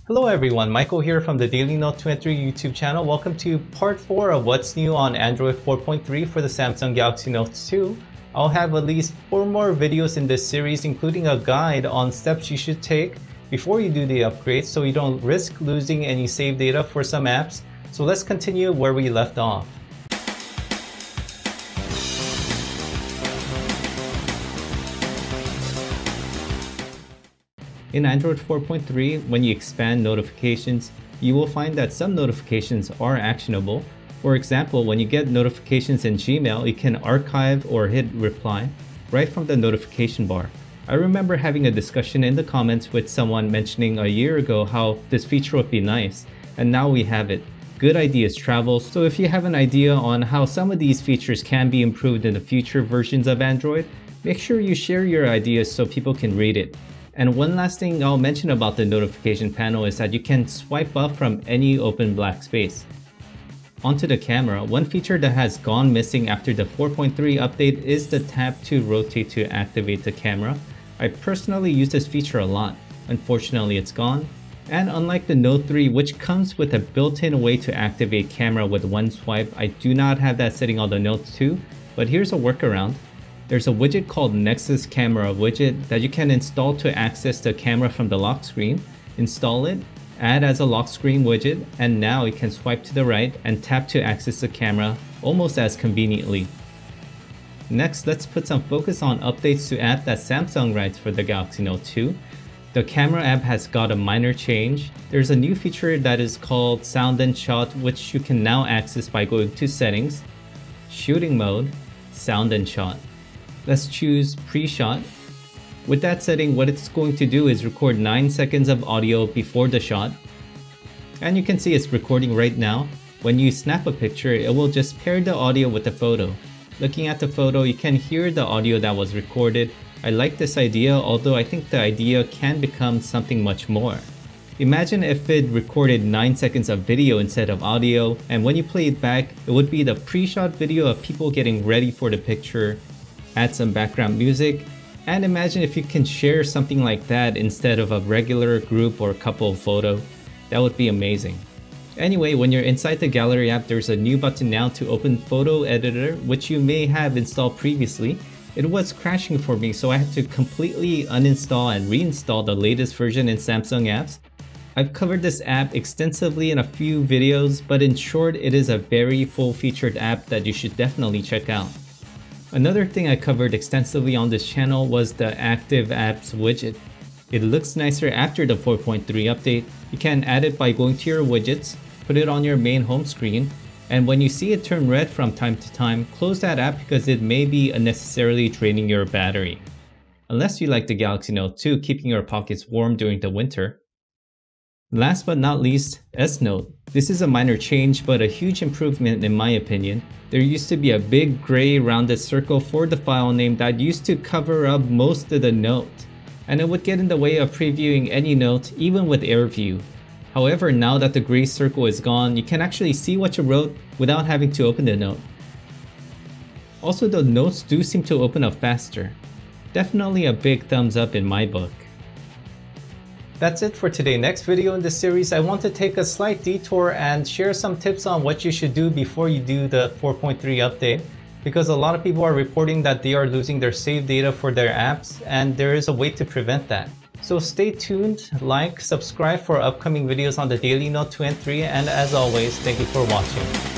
Hello everyone, Michael here from the Daily Note 23 YouTube channel. Welcome to part 4 of what's new on Android 4.3 for the Samsung Galaxy Note 2. I'll have at least 4 more videos in this series, including a guide on steps you should take before you do the upgrade so you don't risk losing any saved data for some apps. So let's continue where we left off. In Android 4.3, when you expand notifications, you will find that some notifications are actionable. For example, when you get notifications in Gmail, you can archive or hit reply right from the notification bar. I remember having a discussion in the comments with someone mentioning a year ago how this feature would be nice, and now we have it. Good ideas travel, so if you have an idea on how some of these features can be improved in the future versions of Android, make sure you share your ideas so people can read it. And one last thing I'll mention about the notification panel is that you can swipe up from any open black space. Onto the camera, one feature that has gone missing after the 4.3 update is the tap to rotate to activate the camera. I personally use this feature a lot. Unfortunately, it's gone. And unlike the Note 3, which comes with a built-in way to activate camera with one swipe, I do not have that setting on the Note 2, but here's a workaround. There's a widget called Nexus Camera widget that you can install to access the camera from the lock screen. Install it, add as a lock screen widget, and now you can swipe to the right and tap to access the camera almost as conveniently. Next, let's put some focus on updates to app that Samsung writes for the Galaxy Note 2. The camera app has got a minor change. There's a new feature that is called Sound and Shot, which you can now access by going to Settings, Shooting Mode, Sound and Shot. Let's choose Pre-Shot. With that setting, what it's going to do is record 9 seconds of audio before the shot. And you can see it's recording right now. When you snap a picture, it will just pair the audio with the photo. Looking at the photo, you can hear the audio that was recorded. I like this idea, although I think the idea can become something much more. Imagine if it recorded 9 seconds of video instead of audio, and when you play it back, it would be the pre-shot video of people getting ready for the picture. Add some background music, and imagine if you can share something like that instead of a regular group or couple photo. That would be amazing. Anyway, when you're inside the Gallery app, there's a new button now to open Photo Editor, which you may have installed previously. It was crashing for me, so I had to completely uninstall and reinstall the latest version in Samsung apps. I've covered this app extensively in a few videos, but in short, it is a very full-featured app that you should definitely check out. Another thing I covered extensively on this channel was the Active Apps widget. It looks nicer after the 4.3 update. You can add it by going to your widgets, put it on your main home screen, and when you see it turn red from time to time, close that app because it may be unnecessarily draining your battery. Unless you like the Galaxy Note 2 keeping your pockets warm during the winter. Last but not least, S Note. This is a minor change but a huge improvement in my opinion. There used to be a big gray rounded circle for the file name that used to cover up most of the note, and it would get in the way of previewing any note even with AirView. However, now that the gray circle is gone, you can actually see what you wrote without having to open the note. Also, the notes do seem to open up faster. Definitely a big thumbs up in my book. That's it for today. Next video in this series, I want to take a slight detour and share some tips on what you should do before you do the 4.3 update, because a lot of people are reporting that they are losing their saved data for their apps, and there is a way to prevent that. So stay tuned, like, subscribe for upcoming videos on the Daily Note 2 and 3, and as always, thank you for watching.